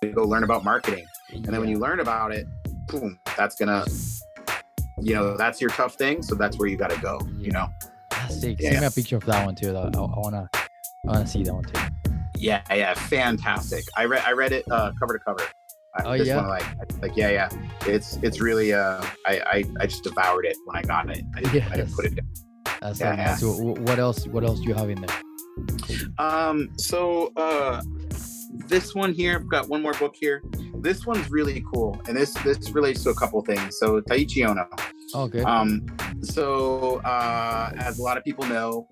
to go learn about marketing. And then when Yeah. you learn about it, boom, that's gonna, that's your tough thing. So that's where you got to go, Yeah. That's sick. Send Yeah. me a picture of that one too. I wanna see that one too. Yeah. Fantastic. I read it cover to cover. Oh This one, yeah. yeah. It's really, I just devoured it when I got it. I didn't put Yes. it down. That's so Yeah. nice. So what else? What else do you have in there? So this one here, I've got one more book here. This one's really cool, and this relates to a couple things. So Taichi Ono. Okay. So as a lot of people know,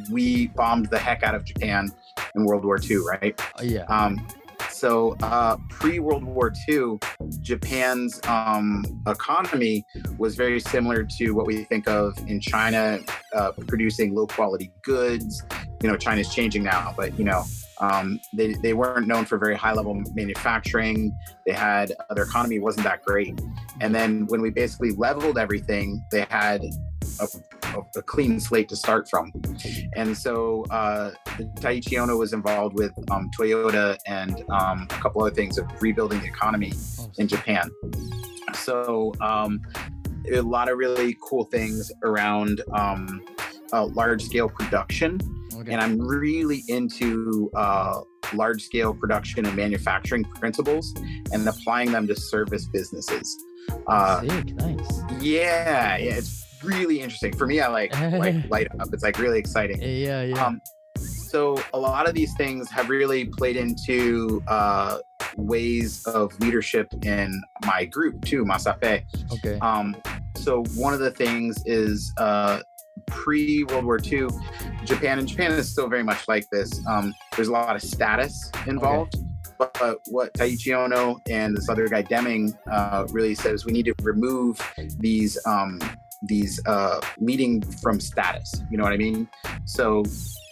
we bombed the heck out of Japan in World War II, right? Yeah. So pre-World War II, Japan's economy was very similar to what we think of in China, producing low-quality goods. China's changing now, but they weren't known for very high-level manufacturing. Their economy wasn't that great. And then when we basically leveled everything, they had a clean slate to start from. And so Taichi Ono was involved with Toyota and a couple other things of rebuilding the economy in Japan. So a lot of really cool things around large-scale production. Okay. And I'm really into large-scale production and manufacturing principles and applying them to service businesses. Sick. Nice. Yeah, it's really interesting. For me, I like light up. It's like really exciting. Yeah. So a lot of these things have really played into ways of leadership in my group too, Masafe. Okay. So one of the things is pre-World War II, Japan is still very much like this. There's a lot of status involved. Okay. But what Taichi Ono and this other guy Deming really says, we need to remove these leading from status. You know what I mean? So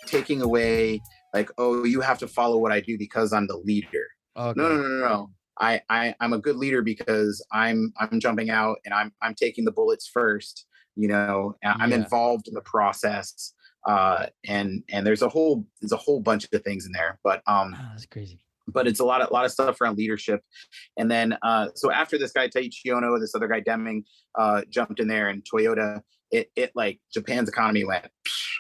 taking away like, oh, you have to follow what I do because I'm the leader. Okay. No. I'm a good leader because I'm jumping out and I'm taking the bullets first. I'm involved in the process. And there's a whole bunch of things in there. But that's crazy. But it's a lot of stuff around leadership. And then so after this guy Taichi Ono, this other guy Deming jumped in there, and Toyota, it like Japan's economy went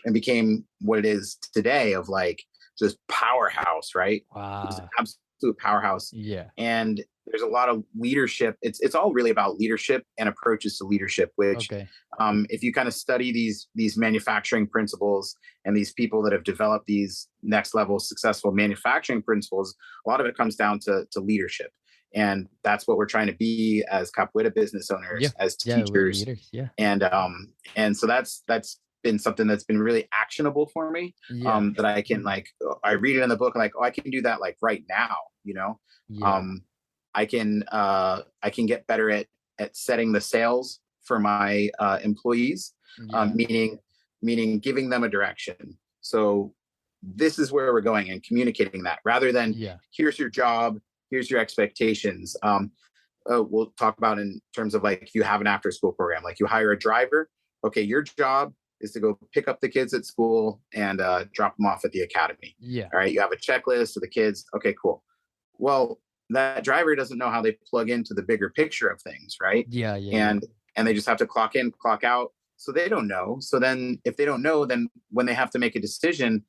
and became what it is today, of like just powerhouse, right? Wow. It was an absolute powerhouse. Yeah. And there's a lot of leadership. It's all really about leadership and approaches to leadership, which if you kind of study these manufacturing principles and these people that have developed these next level successful manufacturing principles, a lot of it comes down to leadership. And that's what we're trying to be as Capoeira business owners, as teachers. And so that's been something that's been really actionable for me. That I can I read it in the book and I can do that right now, I can get better at setting the sails for my employees, meaning giving them a direction. So this is where we're going, and communicating that rather than here's your job, here's your expectations. We'll talk about in terms of you have an after school program, you hire a driver. Okay, your job is to go pick up the kids at school and drop them off at the academy. All right, you have a checklist of the kids. Okay, cool. Well, that driver doesn't know how they plug into the bigger picture of things, right? And they just have to clock in, clock out. So they don't know. So then if they don't know, then when they have to make a decision,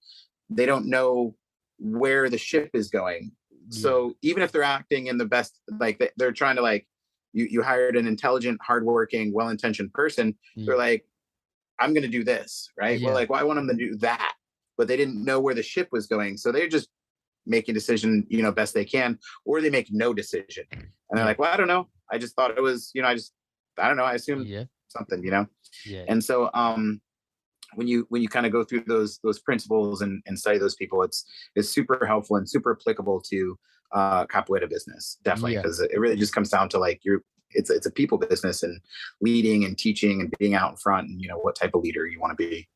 they don't know where the ship is going. So even if they're acting in the best, they're trying to you hired an intelligent, hardworking, well-intentioned person. They're like, I'm going to do this, right? Well, I want them to do that, but they didn't know where the ship was going. So they're just making a decision, best they can, or they make no decision. And they're like, well, I don't know. I just thought it was, I don't know. I assumed something, And so when you kind of go through those principles and study those people, it's super helpful and super applicable to Capoeira business, definitely, because it really just comes down to it's a people business, and leading and teaching and being out in front, and what type of leader you want to be.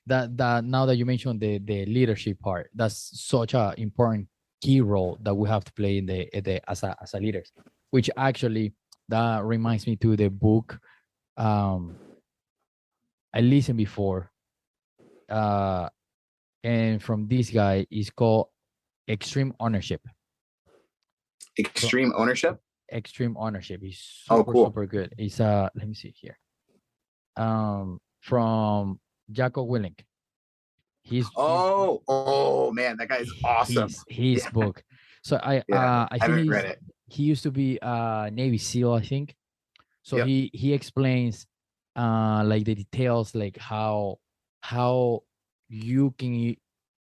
That now that you mentioned the leadership part, that's such a important key role that we have to play in the as a leaders, which actually that reminds me to the book I listened before, and from this guy is called Extreme Ownership. Extreme Ownership. Extreme Ownership. He's Oh, super cool. super good. He's let me see here. From Jocko Willink. Oh man, that guy's awesome. His book. So I haven't think read it. he used to be Navy SEAL, I think. So Yep. he explains like the details, like how you can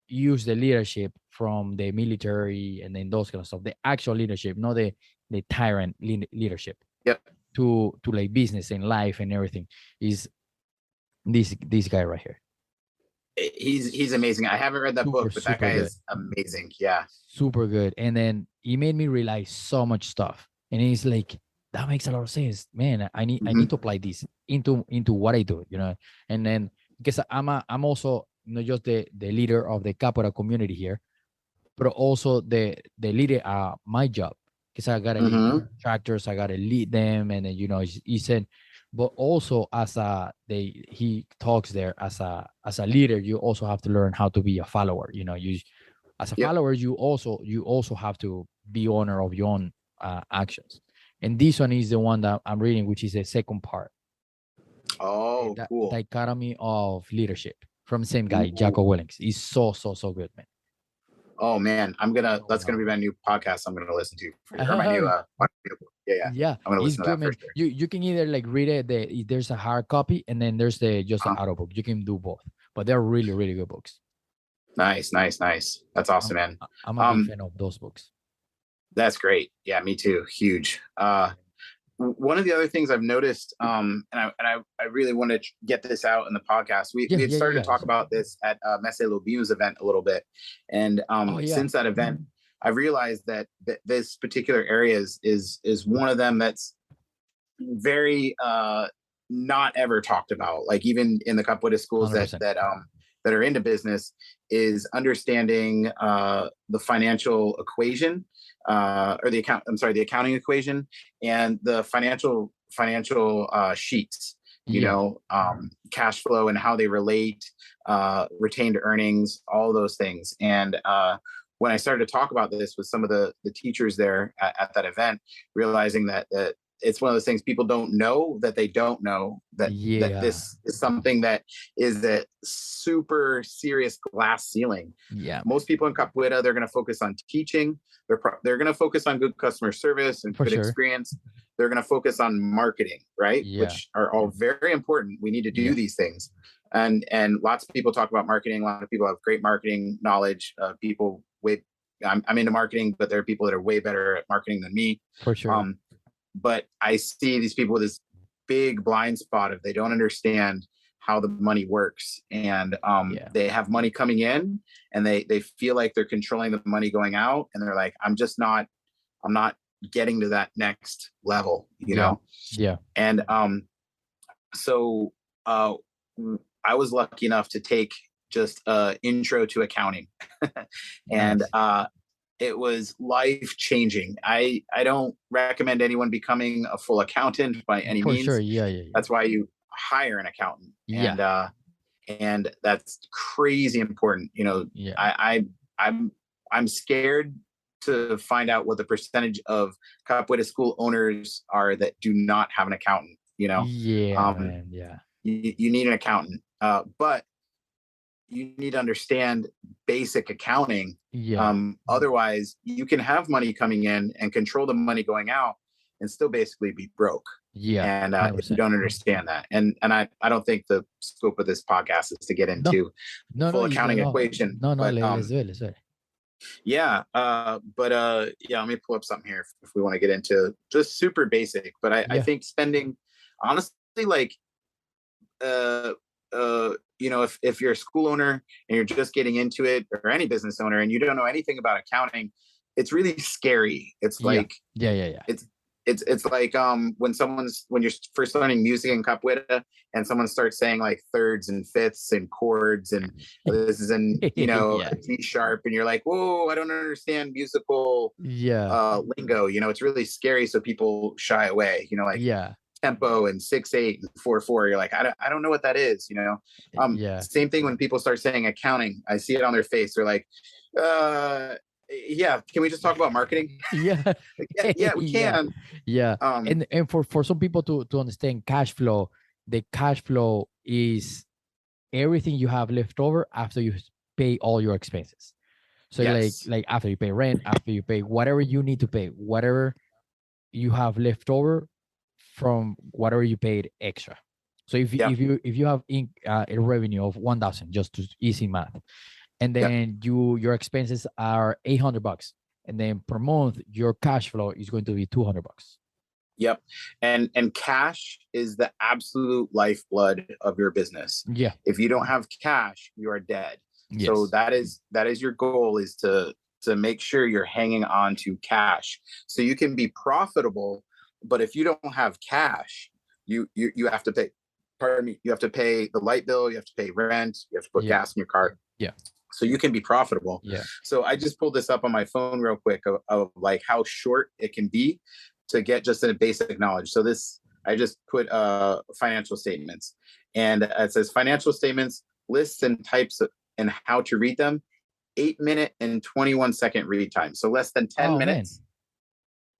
use the leadership from the military and then those kind of stuff, the actual leadership, not the tyrant leadership. Yep. To like business and life and everything. Is this guy right here. He's amazing. I haven't read that book, but that guy is amazing. Yeah. Super good. And then he made me realize so much stuff. And he's like, that makes a lot of sense, man. I need to apply this into what I do, you know. And then because I'm also not just the leader of the Capoeira community here, but also the leader my job, because I gotta lead contractors, I gotta lead them, and then you know he said, but also he talks there as a leader, you also have to learn how to be a follower. You know, you as a follower, you also have to be owner of your own actions. And this one is the one that I'm reading, which is the second part. Oh, cool. Dichotomy of Leadership from the same guy, Jocko Willink. He's so good, man. Oh man, that's gonna be my new podcast I'm gonna listen to or my new yeah. I'm gonna listen to that man. for sure. You can either like read it, there's a hard copy, and then there's just an audio book. You can do both, but they're really really good books. Nice. That's awesome, man. I'm a big fan of those books. That's great. Yeah, me too. Huge. One of the other things I've noticed, and I really want to get this out in the podcast. We had started to talk about this at Messe Lobin's event a little bit, and since that event, I've realized that this particular area is one of them that's very not ever talked about. Like even in the Capoeira schools 100%. that are into business, is understanding the financial equation. Or the accounting equation and the financial sheets, you know, cash flow and how they relate, retained earnings, all those things. And when I started to talk about this with some of the teachers there at that event, realizing that it's one of those things people don't know that they don't know that this is something that is a super serious glass ceiling. Yeah. Most people in Capoeira, they're going to focus on teaching. They're going to focus on good customer service and good experience. They're going to focus on marketing, right? Which are all very important. We need to do these things. And lots of people talk about marketing. A lot of people have great marketing knowledge. I'm into marketing, but there are people that are way better at marketing than me. For sure. But I see these people with this big blind spot if they don't understand how the money works, and they have money coming in and they feel like they're controlling the money going out, and they're like, I'm not getting to that next level, you know? Yeah. And so I was lucky enough to take just intro to accounting and it was life-changing. I don't recommend anyone becoming a full accountant by any means. For sure, yeah. That's why you hire an accountant. Yeah. And that's crazy important. You know, I'm scared to find out what the percentage of Capoeira school owners are that do not have an accountant, you know? Yeah, man, yeah. You need an accountant, but you need to understand basic accounting. Yeah. Otherwise, you can have money coming in and control the money going out and still basically be broke. Yeah. And if you don't understand that, and I don't think the scope of this podcast is to get into full accounting equation. No, let's do it. Yeah. But let me pull up something here if we want to get into just super basic. But I think spending, honestly, like, you know, if you're a school owner and you're just getting into it, or any business owner, and you don't know anything about accounting, it's really scary. It's like, it's like when you're first learning music in Capoeira and someone starts saying like thirds and fifths and chords and this is in, you know, a G sharp, and you're like, whoa, I don't understand musical lingo. You know, it's really scary. So people shy away, you know, like tempo and 6/8 and 4/4. You're like, I don't know what that is, you know. Same thing when people start saying accounting. I see it on their face. They're like, Yeah, can we just talk about marketing? Yeah. Yeah, we Yeah. can. Yeah. Um, And for some people to understand cash flow, the cash flow is everything you have left over after you pay all your expenses. So yes. like after you pay rent, after you pay whatever you need to pay, whatever you have left over from whatever you paid extra. So Yeah. if you have a revenue of 1,000, just to easy math, and Yeah. then your expenses are $800, and then per month your cash flow is going to be $200. Yep. And cash is the absolute lifeblood of your business. Yeah. If you don't have cash, you are dead. So Yes. that is your goal, is to make sure you're hanging on to cash so you can be profitable. But if you don't have cash, you have to pay, pardon me, you have to pay the light bill, you have to pay rent, you have to put Yeah. gas in your car. Yeah. So you can be profitable. Yeah. So I just pulled this up on my phone real quick of like how short it can be to get just a basic knowledge. So this, I just put financial statements, and it says financial statements, lists and types of, and how to read them. 8 minute and 21-second read time. So less than 10 Oh man. minutes.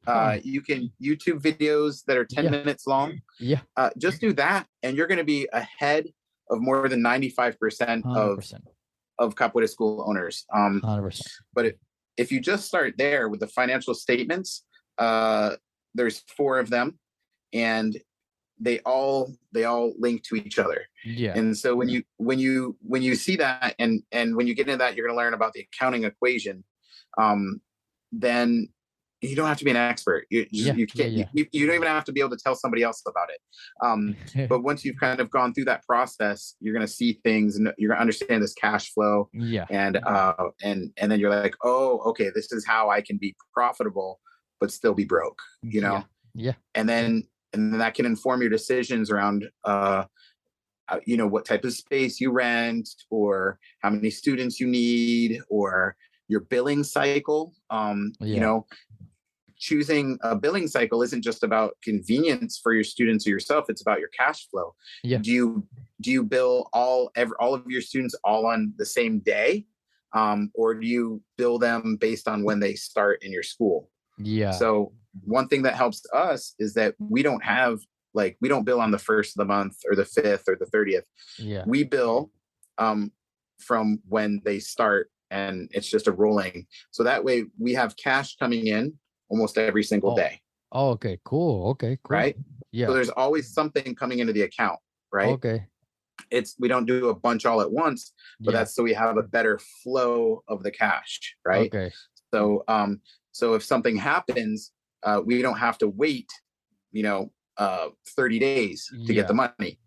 Huh. You can YouTube videos that are 10 Yeah. minutes long. Yeah. Just do that, and you're going to be ahead of more than 95% 100%. of Capoeira school owners. 100%. But if you just start there with the financial statements, there's 4 of them, and they all link to each other. Yeah. And so when you see that, and when you get into that, you're going to learn about the accounting equation. Then you don't have to be an expert. You can't. You don't even have to be able to tell somebody else about it. But once you've kind of gone through that process, you're going to see things, and you're going to understand this cash flow. Yeah. And then you're like, oh, okay, this is how I can be profitable but still be broke. You know. Yeah. And then that can inform your decisions around what type of space you rent, or how many students you need, or your billing cycle. Choosing a billing cycle isn't just about convenience for your students or yourself, it's about your cash flow. Yeah. Do you bill all of your students all on the same day, or do you bill them based on when they start in your school? Yeah. So one thing that helps us is that we don't bill on the 1st of the month, or the 5th, or the 30th. Yeah. We bill from when they start, and it's just a rolling. So that way we have cash coming in almost every single day. Oh, okay, cool. Okay, cool. Right? Yeah. So there's always something coming into the account, right? Okay. We don't do a bunch all at once, but that's so we have a better flow of the cash, right? Okay. So if something happens, we don't have to wait, 30 days to get the money.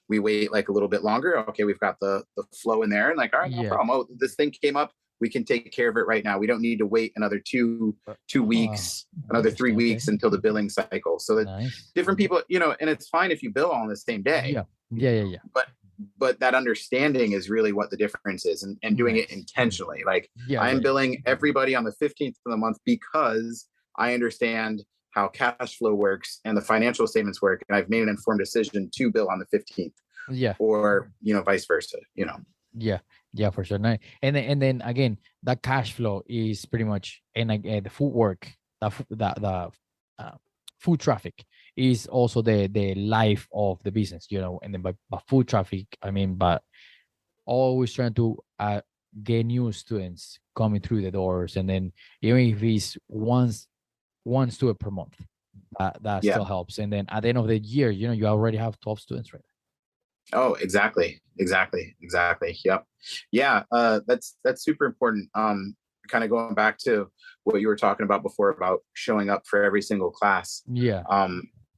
We wait like a little bit longer. Okay, we've got the flow in there, and like, all right, no problem. Oh, this thing came up. We can take care of it right now. We don't need to wait another two weeks, another 3 weeks until the billing cycle. So that different people, and it's fine if you bill all on the same day. Yeah. But that understanding is really what the difference is, and doing it intentionally. Like, I'm billing everybody on the 15th of the month because I understand how cash flow works and the financial statements work, and I've made an informed decision to bill on the 15th. Yeah. Or vice versa. Yeah, for sure. And then again, that cash flow is pretty much, and again, the footwork, the food traffic is also the life of the business, and then by food traffic, I mean, but always trying to get new students coming through the doors, and then even if it's one student per month, that still helps. And then at the end of the year, you already have 12 students, right? Oh, exactly. Yep. Yeah. That's super important. Kind of going back to what you were talking about before about showing up for every single class. Yeah.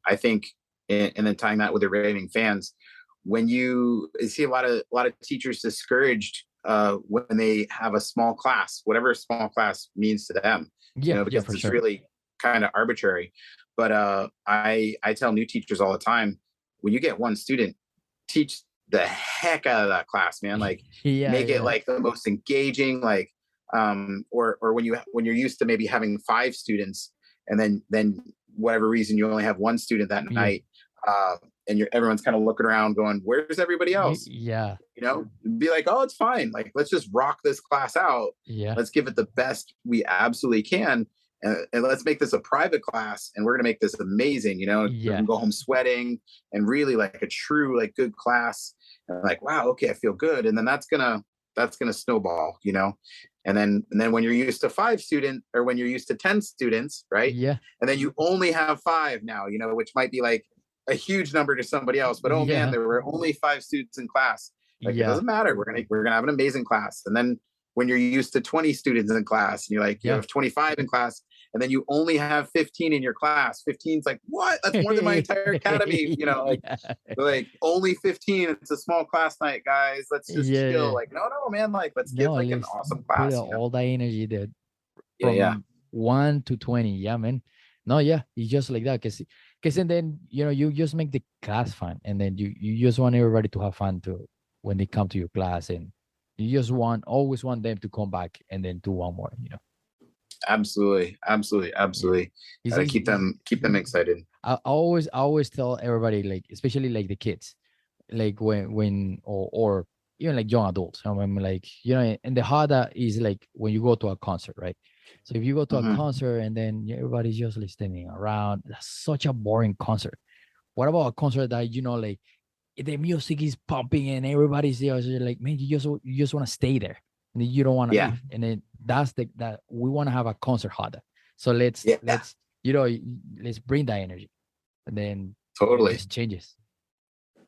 I think, and then tying that with the raving fans, when you see a lot of teachers discouraged when they have a small class, whatever a small class means to them, because it's really kind of arbitrary. But I tell new teachers all the time, when you get one student, teach the heck out of that class, man. Like, make it like the most engaging, like, or when you're used to maybe having 5 students, and then whatever reason you only have 1 student that night, and everyone's kind of looking around going, where's everybody else? Yeah. Be like, oh, it's fine. Like, let's just rock this class out. Yeah. Let's give it the best we absolutely can. And let's make this a private class, and we're going to make this amazing. You can go home sweating, and really like a true, like, good class. And like, wow, okay, I feel good. And then that's going to snowball, and then when you're used to 5 students, or when you're used to 10 students, right? Yeah. And then you only have 5 now, which might be like a huge number to somebody else, but oh man, there were only 5 students in class. Like, it doesn't matter. We're gonna have an amazing class. And then when you're used to 20 students in class, and you're like, you have 25 in class, and then you only have 15 in your class. 15's like, what? That's more than my entire academy. Like only 15. It's a small class night, guys. Let's just chill. Like, no, man. Like, let's give like an awesome class. All the energy that from 1 to 20. Yeah, man. No, yeah, it's just like that. Because and then you just make the class fun, and then you just want everybody to have fun too when they come to your class, and you just always want them to come back and then do one more. Absolutely. Gotta keep them excited. I always tell everybody, like, especially like the kids, like when or even like young adults. I'm like, and the harder is like when you go to a concert, right? So if you go to a concert and then everybody's just like standing around, that's such a boring concert. What about a concert that like the music is pumping and everybody's there? So you're like, man, you just want to stay there, and then you don't want to leave. And then that's that we want to have a concert harder. So let's bring that energy, and then totally it just changes.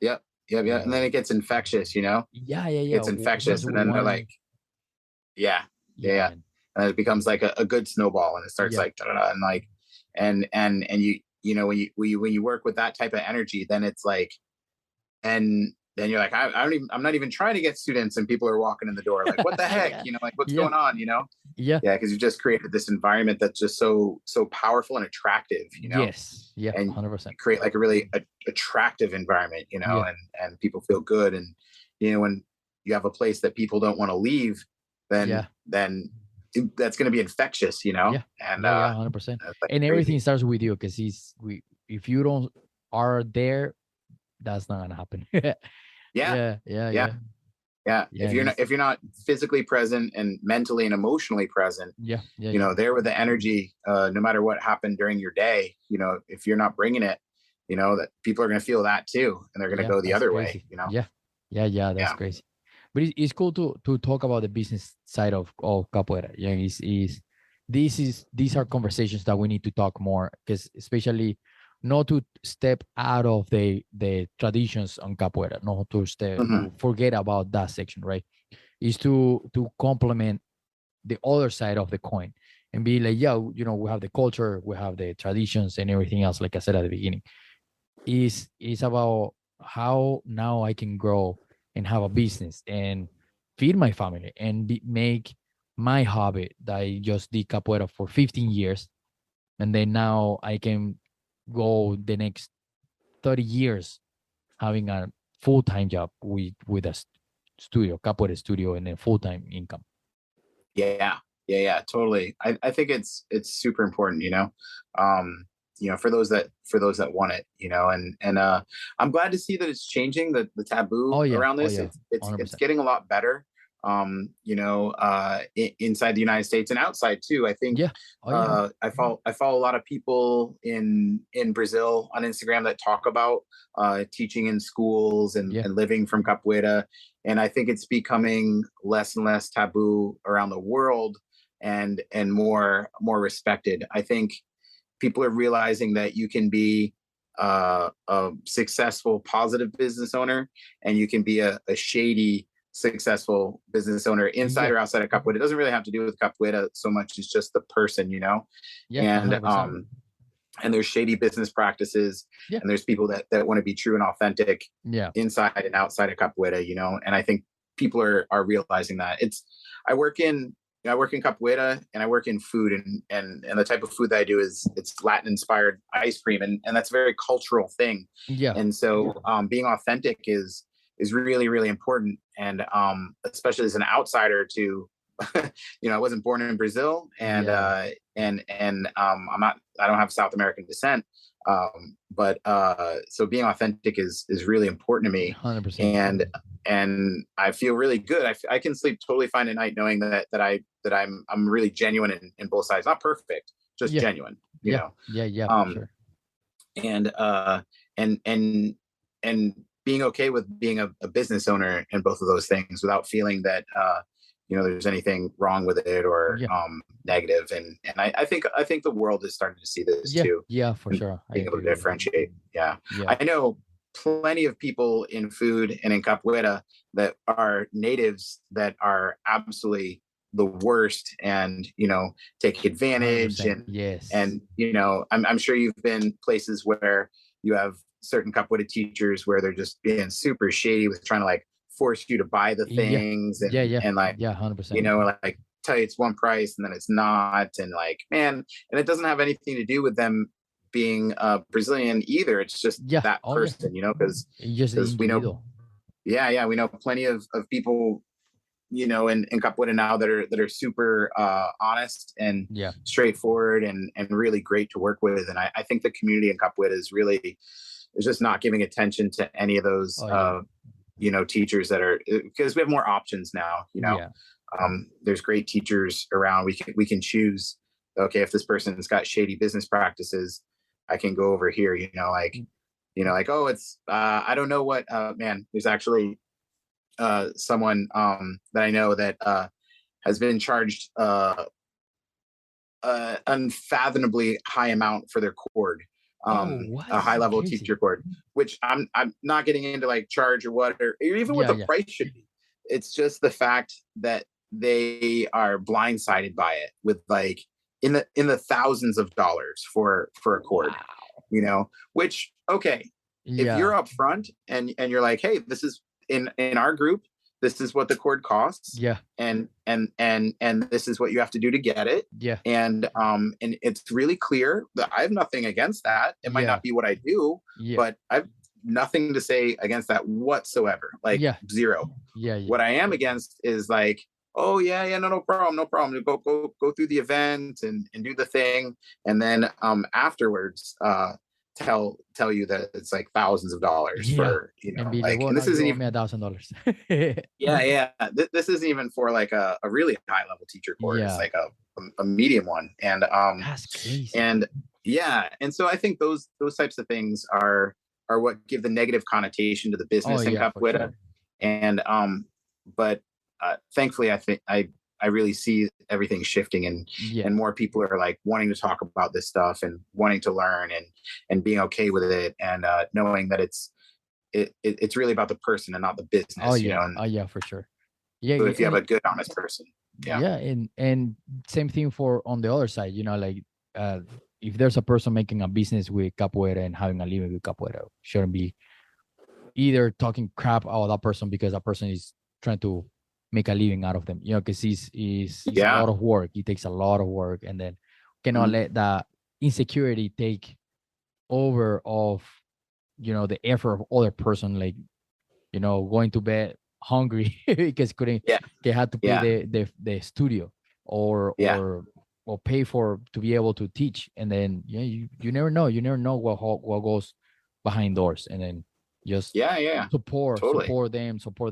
Yep. And then it gets infectious, Yeah. It's infectious, and then they're like, and it becomes like a good snowball, and it starts like and like and when you work with that type of energy, then it's like, and then you're like, I'm not even trying to get students, and people are walking in the door like, what the heck, like, what's going on, because you've just created this environment that's just so powerful and attractive, Yes, and 100%. create like a really attractive environment, and people feel good, and when you have a place that people don't want to leave, then that's going to be infectious, and 100%. like and crazy. Everything starts with you, because if you don't are there, that's not gonna happen. Yeah. If you're not physically present and mentally and emotionally present, there with the energy, no matter what happened during your day, if you're not bringing it, that people are going to feel that too, and they're going to go the other way. That's crazy. But it's cool to talk about the business side of capoeira. These are conversations that we need to talk more, because especially not to step out of the traditions on capoeira, not to to forget about that section, right? Is to complement the other side of the coin and be like, we have the culture, we have the traditions and everything else, like I said at the beginning. Is about how now I can grow and have a business and feed my family and make my hobby that I just did capoeira for 15 years. And then now I can go the next 30 years having a full-time job with a studio, capoeira studio, and then full-time income. Totally. I think it's super important, for those that want it, and I'm glad to see that it's changing the taboo around this. It's getting a lot better, inside the United States and outside too. I think I follow a lot of people in Brazil on Instagram that talk about teaching in schools and living from capoeira, and I think it's becoming less and less taboo around the world, and more respected. I think people are realizing that you can be a successful, positive business owner, and you can be a shady, successful business owner inside or outside of capoeira. It doesn't really have to do with capoeira so much. It's just the person, and there's shady business practices, and there's people that want to be true and authentic inside and outside of capoeira, and I think people are realizing that. I work in capoeira, and I work in food, and the type of food that I do it's Latin inspired ice cream, and that's a very cultural thing. And so being authentic is really, really important, and especially as an outsider to I wasn't born in Brazil, and I don't have South American descent, But so being authentic is really important to me, 100%. and I feel really good. I can sleep totally fine at night knowing that I'm really genuine in both sides. Not perfect, just Yeah. genuine. Yeah, for Um, sure. and and being okay with being a business owner and both of those things without feeling that there's anything wrong with it or Yeah. negative. And I think the world is starting to see this too, Yeah, for and sure. I being able agree to with you. differentiate. Yeah, Yeah. I know plenty of people in food and in capoeira that are natives that are absolutely the worst, and take advantage. 100%. Yes. And I'm sure you've been places where you have certain capoeira teachers where they're just being super shady with trying to like force you to buy the Yeah. things, Yeah. and like Yeah, 100%. like tell you it's one price and then it's not, and like, man, and it doesn't have anything to do with them being Brazilian either. It's just Yeah. that Oh, yeah. person, It's just the because we know, individual. yeah, we know plenty of people, in capoeira now that are super honest and Yeah. straightforward and really great to work with. And I think the community in capoeira is just not giving attention to any of those Oh, yeah. teachers that are, because we have more options now. Yeah. There's great teachers around. We can choose, okay, if this person's got shady business practices, I can go over here. Like, oh, it's I don't know what, man, there's actually someone that I know that has been charged unfathomably high amount for their cord, Oh, what? a high So level crazy. teacher cord, which I'm not getting into like charge or what, or even what Yeah. the Yeah. price should be. It's just the fact that they are blindsided by it with like in the thousands of dollars for a cord, Wow. which, okay, if Yeah. you're upfront and you're like, hey, this is in our group, this is what the cord costs, Yeah. and this is what you have to do to get it, Yeah. and it's really clear that I have nothing against that. It might Yeah. not be what I do, Yeah. but I've nothing to say against that whatsoever, like Yeah. zero. Yeah. What I am against is like, oh yeah, no problem, no problem. Go through the event and do the thing, and then afterwards tell you that it's like thousands of dollars Yeah. for And be like, like, well, and now this you isn't owe even, me $1,000. yeah. This isn't even for like a really high level teacher course. It's Yeah. like a medium one, That's crazy. and yeah, and so I think those types of things are what give the negative connotation to the Oh, business in yeah, for capoeira. sure. And but thankfully, I think I really see everything shifting, Yeah. and more people are like wanting to talk about this stuff and wanting to learn and being okay with it, and knowing that it's really about the person and not the business. Oh, yeah. And Oh, yeah, for sure. Yeah. so if you have And a good, honest person, yeah. yeah, and same thing for on the other side, like if there's a person making a business with capoeira and having a living with capoeira, shouldn't be either talking crap about that person because that person is trying to make a living out of them, because it's a Yeah. lot of work. It takes a lot of work, and then cannot Mhm. let that insecurity take over of the effort of other person, like going to bed hungry because Yeah. they had to pay Yeah. the studio or Yeah. or pay for to be able to teach, and then you never know what goes behind doors, and then just Yeah. support Totally. support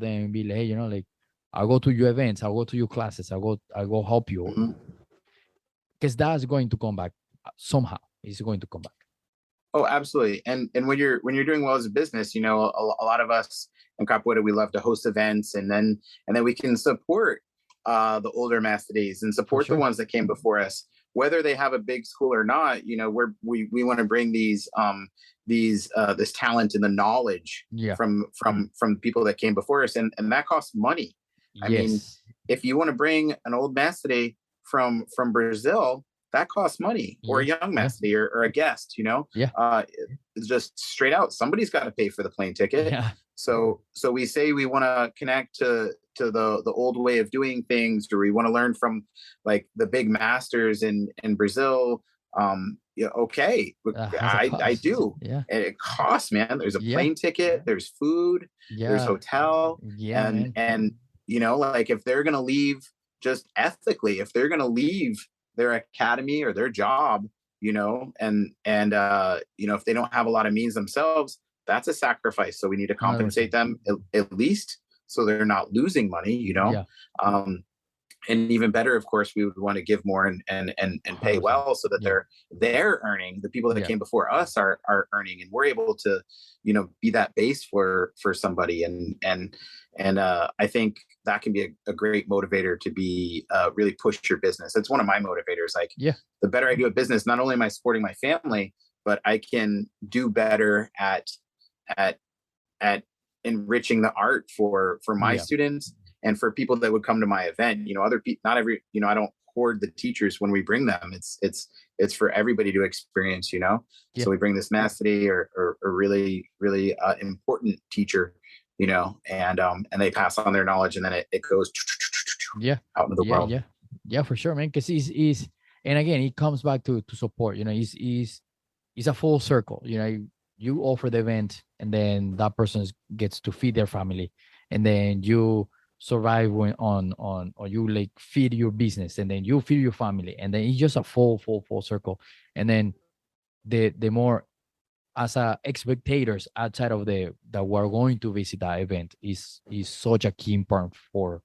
them and be like, hey, like, I'll go to your events, I'll go to your classes, I'll go help you, Mhm. because that's going to come back somehow. It's going to come back. Oh, absolutely. And when you're doing well as a business, a lot of us in Capoeira, we love to host events, and then we can support the older master and support the sure. ones that came before us, whether they have a big school or not. We want to bring these this talent and the knowledge Yeah. from people that came before us, and that costs money. I mean, Yes. if you want to bring an old master from Brazil, that costs money, or a Yeah. young master, or a guest. Yeah. It's just straight out. Somebody's got to pay for the plane ticket. Yeah. So we say we want to connect to the old way of doing things, or we want to learn from like the big masters in Brazil. Yeah, okay, Has a I cost. do. Yeah. And it costs, man. There's a Yeah. plane ticket, there's food, there's Yeah. hotel, Yeah, man. and like, if they're gonna leave just ethically, if they're gonna leave their academy or their job if they don't have a lot of means themselves, that's a sacrifice. So we need to compensate 100%. them at least, so they're not losing money, Yeah. And even better, of course, we would want to give more and pay 100%. well, so that Yeah. they're earning. The people that Yeah. came before us are earning, and we're able to, be that base for somebody. And I think that can be a great motivator to be really push your business. It's one of my motivators. Like, Yeah. the better I do a business, not only am I supporting my family, but I can do better at enriching the art for my Yeah. students and for people that would come to my event. Other people, not every, I don't hoard the teachers when we bring them. It's for everybody to experience. Yeah. So we bring this mastery or really really important teacher, and they pass on their knowledge, and then it goes Yeah. out into the Yeah. world. Yeah, for sure, man. Because is and again, it comes back to support. It's a full circle. You offer the event, and then that person gets to feed their family, and then you survive or you like feed your business, and then you feed your family, and then it's just a full circle. And then the more, as a spectators outside of that we're going to visit that event, is such a key important for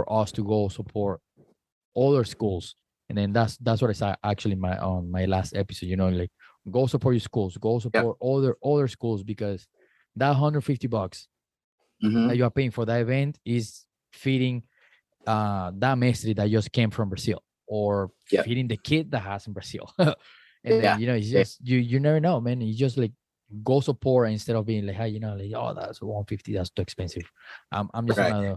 us to go support other schools. And then that's what I said actually my on my last episode. Like, go support your schools, go support other schools, because that $150 that you are paying for that event is feeding that mestre that just came from Brazil, or feeding the kid that has in Brazil. And then it's just you never know, man. You just like go support instead of being like, hey, like, oh, that's 150, that's too expensive. I'm just gonna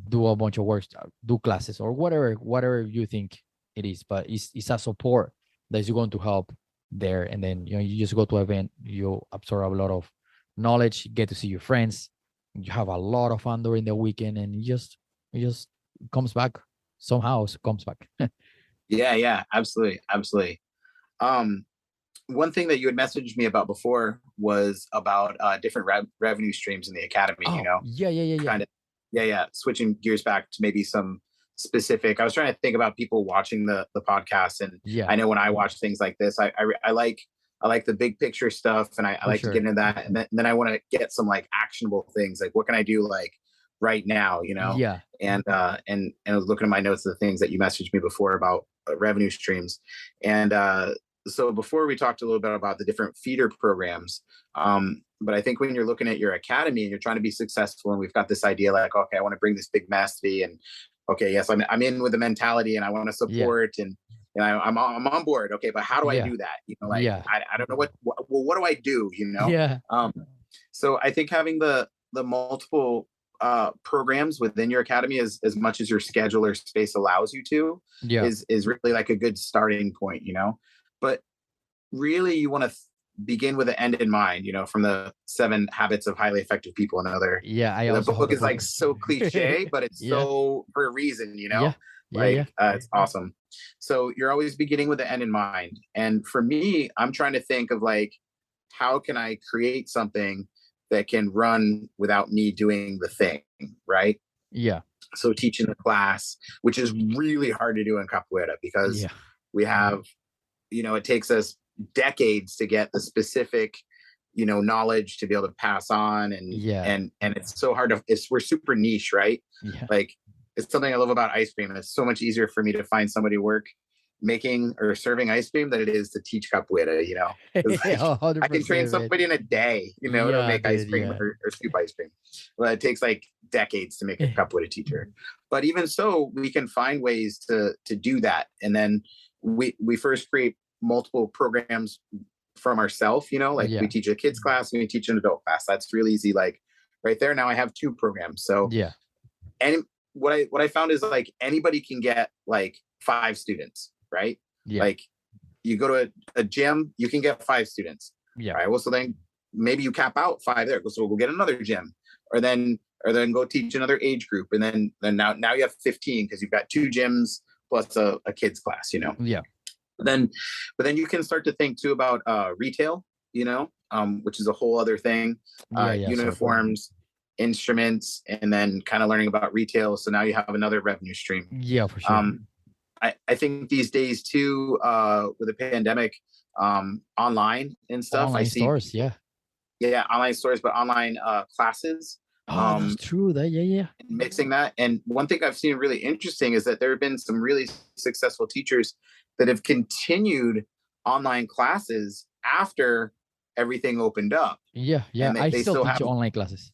do a bunch of work, do classes or whatever you think it is, but it's a support that is going to help there. And then you just go to an event, you absorb a lot of knowledge, get to see your friends, you have a lot of fun during the weekend, and it just comes back somehow. Comes back. Yeah, absolutely. One thing that you had messaged me about before was about different revenue streams in the academy. Yeah. Switching gears back to maybe some specific. I was trying to think about people watching the podcast, and I know when I watch things like this, I like the big picture stuff, and I like to get into that, and then I want to get some like actionable things, like what can I do like right now, and I was looking at my notes of the things that you messaged me before about revenue streams. And so before, we talked a little bit about the different feeder programs, but I think when you're looking at your academy and you're trying to be successful, and we've got this idea like, okay, I want to bring this big mastery, and okay, yes, I'm in with the mentality, and I want to support, and I'm on board. Okay, but how do I do that? I don't know what do I do? So I think having the multiple programs within your academy, as much as your schedule or space allows you to, is really like a good starting point. But really, you want to begin with an end in mind. From the 7 Habits of Highly Effective People. Another the book is like so cliche, but it's so for a reason. It's awesome. So you're always beginning with the end in mind. And for me, I'm trying to think of like, how can I create something that can run without me doing the thing, right? So teaching the class, which is really hard to do in Capoeira, because we have, it takes us decades to get the specific, knowledge to be able to pass on, and it's so hard to, we're super niche, right? Like, it's something I love about ice cream. It's so much easier for me to find somebody to work making or serving ice cream than it is to teach Capoeira. I can train somebody in a day, to make ice cream or scoop ice cream. Well, it takes like decades to make a Capoeira teacher. But even so, we can find ways to do that. And then we first create multiple programs from ourselves, we teach a kids class and we teach an adult class. That's really easy. Like right there, now I have 2 programs. So and what I found is like anybody can get like 5 students, right? Like you go to a gym, you can get 5 students. Right. Well, so then maybe you cap out 5 there. So we'll get another gym, or then go teach another age group. And then now you have 15, because you've got 2 gyms plus a kids class, But then you can start to think too about retail, which is a whole other thing. Uniforms, instruments, and then kind of learning about retail. So now you have another revenue stream. For sure. I think these days too, with the pandemic, online and stuff, I Online see, stores, yeah. yeah, online stores, but online classes, Oh, that's true. That yeah. mixing that. And one thing I've seen really interesting is that there have been some really successful teachers that have continued online classes after everything opened up, Yeah, yeah. and I they still still teach have. online classes.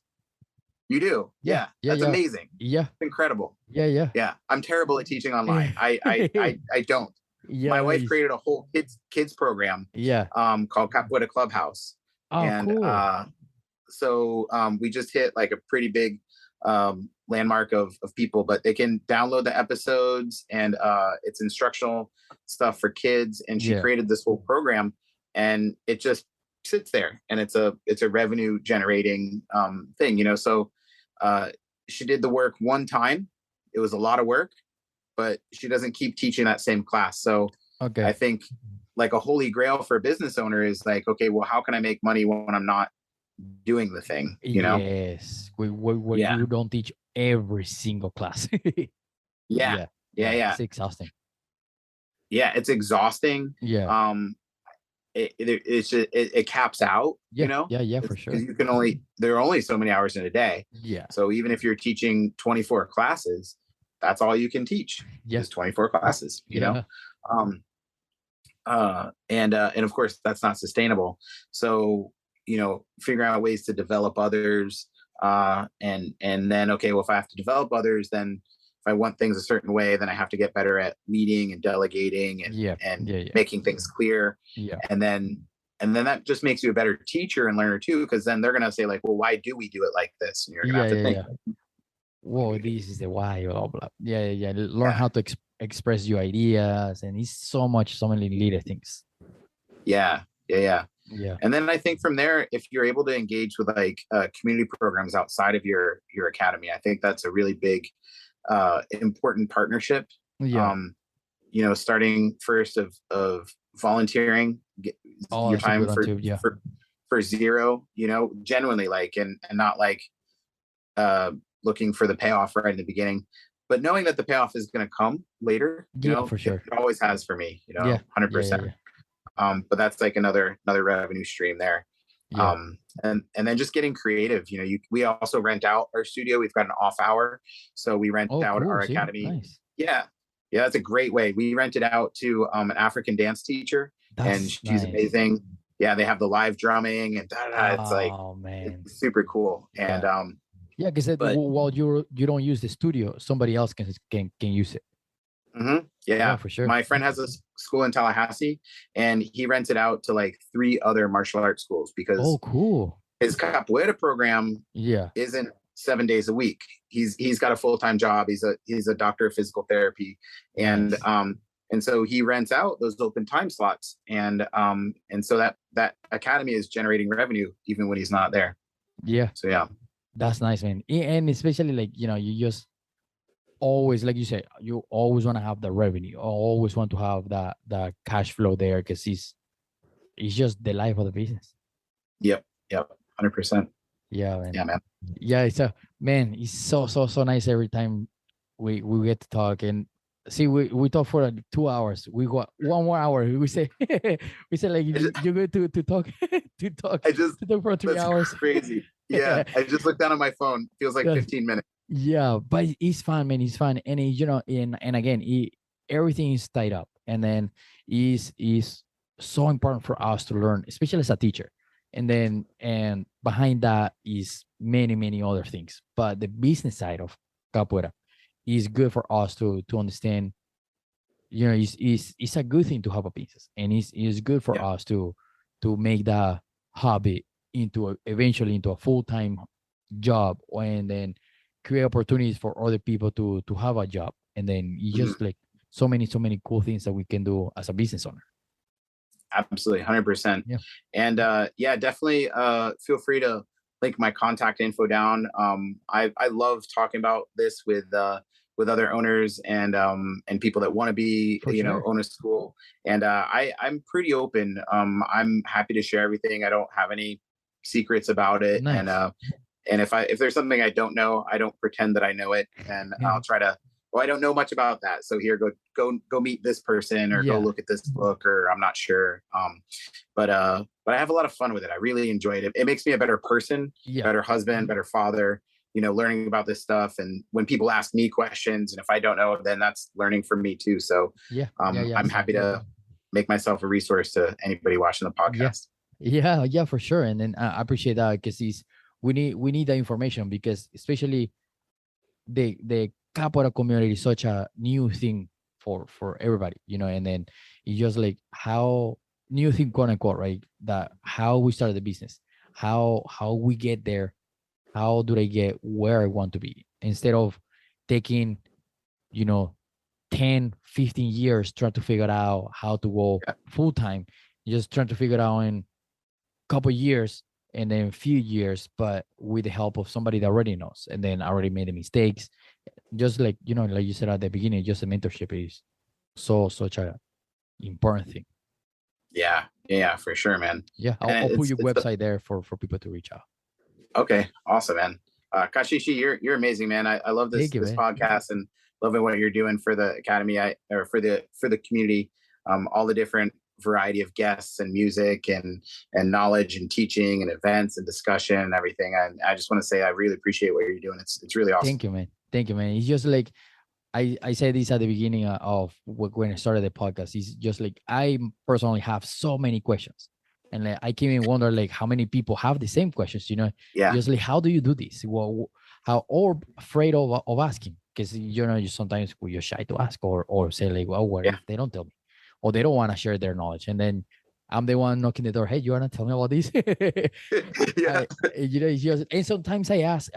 You do, Yeah, yeah, yeah, that's yeah, amazing, yeah, incredible. yeah. Yeah, I'm terrible at teaching online. Yeah. I don't. My Yeah, wife created a whole kids program yeah. called Capoeira Clubhouse, Oh, and cool. so we just hit like a pretty big landmark of people, but they can download the episodes, and it's instructional stuff for kids. And she Yeah. created this whole program, and it just sits there, and it's a revenue generating thing, so uh, she did the work one time. It was a lot of work, but she doesn't keep teaching that same class. So I Okay. think like a holy grail for a business owner is like, okay, well, how can I make money when I'm not doing the thing, Yes. We Yeah. you don't teach every single class. Yeah. Yeah. Yeah. Yeah. Yeah. It's exhausting. Yeah. It's exhausting. Yeah. Um, it's just, it caps out, Yeah. Yeah. Yeah. For because sure. there are only so many hours in a day. Yeah. So even if you're teaching 24 classes, that's all you can teach Yeah. is 24 classes, Yeah. Um, and of course that's not sustainable. So, figuring out ways to develop others, and then, okay, well, if I have to develop others, then if I want things a certain way, then I have to get better at leading and delegating, and Yeah. and Yeah. Yeah. making things clear. Yeah. And then that just makes you a better teacher and learner too, because then they're going to say like, well, why do we do it like this? And you're going to Yeah. have to Yeah. think. Yeah. Whoa, this is the why, blah, blah. Yeah. Yeah. Yeah. Learn Yeah. how to express your ideas. And it's so many little things. Yeah. Yeah. Yeah. Yeah. And then I think from there, if you're able to engage with like community programs outside of your academy, I think that's a really big, important partnership. Yeah. Starting first of volunteering, Oh, your that's a time good one too. Yeah. for zero, genuinely, like, and not like looking for the payoff right in the beginning, but knowing that the payoff is going to come later. Yeah, for sure. It always has for me. Yeah. 100%. Yeah. But that's like another revenue stream there. Yeah. And then just getting creative. We also rent out our studio. We've got an off hour, so we rent out Cool. our See? academy. Nice. Yeah, that's a great way. We rent it out to an African dance teacher, and That's she's nice. amazing. Yeah, they have the live drumming and it's like, man, it's super cool. And yeah, because while you don't use the studio, somebody else can use it. Yeah, for sure. My friend has a school in Tallahassee, and he rents it out to like 3 other martial arts schools, because cool. his capoeira program isn't 7 days a week. He's got a full-time job. He's a doctor of physical therapy, and Nice. And so he rents out those open time slots, and so that academy is generating revenue even when he's not there. Yeah. So yeah, that's nice, man. And especially like, you just always, like you say, you always want to have the revenue, always want to have the cash flow there, because it's just the life of the business. Yep. 100%. Yeah, man. Yeah, man. Yeah, it's so nice every time we get to talk. And see, we talk for 2 hours. We got 1 more hour. We say like, you're good to talk to talk for 3 hours. Crazy. Yeah, I just looked down at my phone. Feels like 15 minutes. Yeah, but it's fun, man. It's fun, and and again, everything is tied up, and then is so important for us to learn, especially as a teacher. And behind that is many other things. But the business side of capoeira is good for us to understand. It's a good thing to have a business, and it's good for us to make that hobby eventually into a full-time job, and then create opportunities for other people to have a job. And then you just like so many cool things that we can do as a business owner. Absolutely, 100%. Yeah. And definitely feel free to link my contact info down. I love talking about this with other owners and people that want to be own a school. And I'm pretty open. I'm happy to share everything. I don't have any secrets about it. Nice. And if there's something I don't know, I don't pretend that I know it, and I'll try to oh, I don't know much about that. So here, go meet this person, or go look at this book, or I'm not sure. But I have a lot of fun with it. I really enjoyed it. It makes me a better person, better husband, better father, learning about this stuff. And when people ask me questions, and if I don't know, then that's learning for me too. So I'm happy to make myself a resource to anybody watching the podcast. Yeah, for sure. And then I appreciate that, because we need the information, because especially the capoeira community is such a new thing for everybody, and then it's just like how new thing, quote unquote, right? That how we started the business, how we get there, how do I get where I want to be, instead of taking 10 15 years trying to figure out how to go full time. Just trying to figure it out in a couple years, and then a few years, but with the help of somebody that already knows and then already made the mistakes. Just like like you said at the beginning, just the mentorship is such a important thing. Yeah, for sure, man. I'll put your website there for people to reach out. Okay, awesome, man. Kashishi, you're amazing, man. I love this podcast, and loving what you're doing for the academy, or for the community. All the different variety of guests and music and knowledge and teaching and events and discussion and everything. And I just want to say I really appreciate what you're doing. It's really awesome. Thank you, man. It's just like I said this at the beginning of when I started the podcast. It's just like I personally have so many questions, and like I can even wonder like how many people have the same questions. Just like, how do you do this? Well, how, or afraid of asking, because you sometimes you're shy to ask, or say like, well, what if they don't tell me, or they don't want to share their knowledge, and then I'm the one knocking the door. Hey, you want to tell me about this? It's just, and sometimes I ask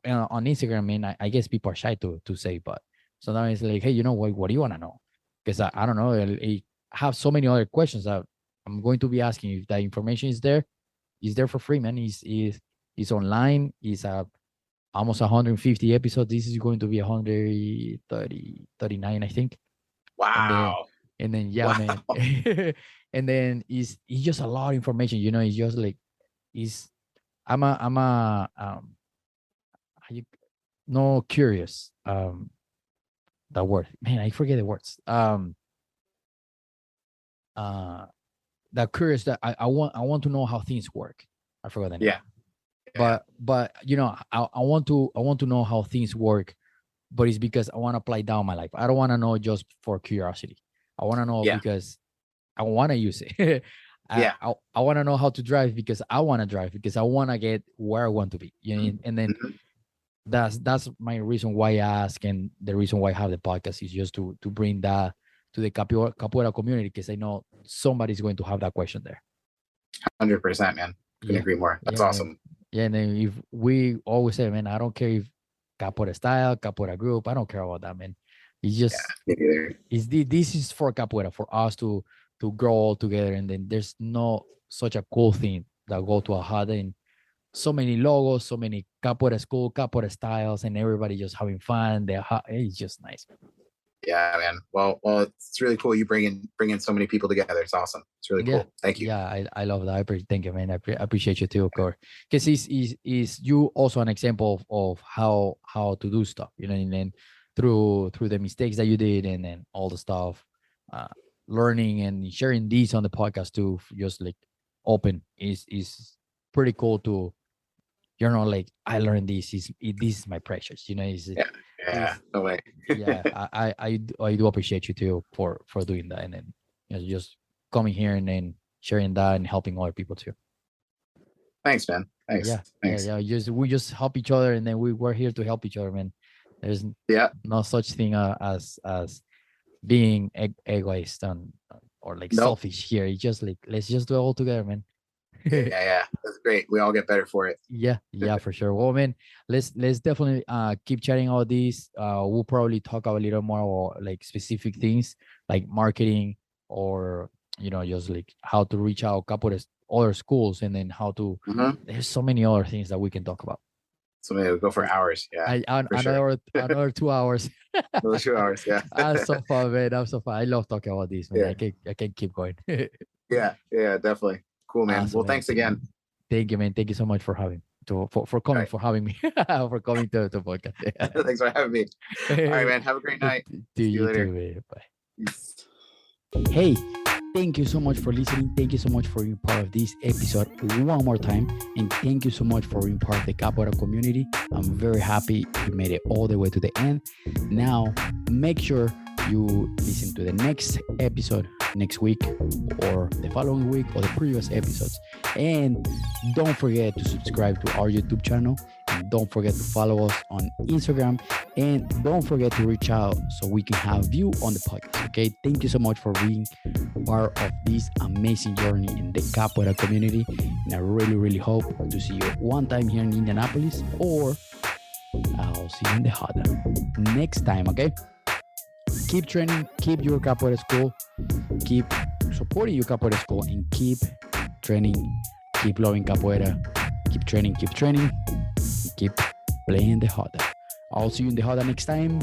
on Instagram, and I guess people are shy to say, but sometimes it's like, hey, what do you want to know? Because I don't know. I have so many other questions that I'm going to be asking. If that information is there for free, man. Is online. Is almost 150 episodes. This is going to be 139, I think. Wow. And then man. And then it's just a lot of information. It's just like I'm a no curious. That word, man, I forget the words. That curious, that I want to know how things work. I forgot the name. But I want to know how things work, but it's because I want to apply down my life. I don't want to know just for curiosity. I want to know because I want to use it. I want to know how to drive because I want to drive, because I want to get where I want to be. And then that's my reason why I ask, and the reason why I have the podcast is just to bring that to the capoeira community, because I know somebody's going to have that question there. 100%, man. Couldn't agree more. That's awesome. Man. Yeah, and then if we always say, man, I don't care if capoeira style, capoeira group, I don't care about that, man. It's just this is for capoeira, for us to grow all together, and then there's no such a cool thing that go to a hut, and so many logos, so many capoeira school, capoeira styles, and everybody just having fun. It's just nice. Yeah, man. Well, it's really cool. You bring in so many people together. It's awesome. It's really cool. Thank you. Yeah, I love that. Thank you, man. I appreciate you too, of course. Because is you also an example of how to do stuff, and then through the mistakes that you did, and then all the stuff, learning and sharing these on the podcast too, just like open is pretty cool to, like, I learned this. This is my precious. No way. I do appreciate you too for doing that, and then just coming here and then sharing that and helping other people too. Thanks, man. Thanks. Yeah. We just help each other, and then we're here to help each other, man. There's no such thing as being egoist or like selfish here. It's just like, let's just do it all together, man. Yeah, that's great. We all get better for it. Yeah, for sure. Well, man, let's definitely keep chatting all these. We'll probably talk a little more about like specific things like marketing, or just like how to reach out a couple of other schools, and then how to there's so many other things that we can talk about. So maybe we'll go for hours. Another 2 hours. Another 2 hours. Yeah. That's so fun, man. I'm so fun. I love talking about this, man. I can keep going. Yeah, definitely. Cool, man. Awesome, well, thanks again. Thank you, man. Thank you so much for having me. for coming, Right. for having me, for coming to podcast. Thanks for having me. All right, man. Have a great night. To See you you later. too, man. Bye. Peace. Hey, thank you so much for listening. Thank you so much for being part of this episode one more time. And thank you so much for being part of the Capoeira community. I'm very happy you made it all the way to the end. Now, make sure you listen to the next episode next week or the following week or the previous episodes. And don't forget to subscribe to our YouTube channel. And don't forget to follow us on Instagram. And don't forget to reach out so we can have you on the podcast. Okay. Thank you so much for being part of this amazing journey in the Capoeira community. And I really, really hope to see you one time here in Indianapolis, or I'll see you in the hot next time. Okay. Keep training, keep your Capoeira school, keep supporting your Capoeira school, and keep training, keep loving Capoeira, keep training, keep playing the Hada. I'll see you in the Hada next time.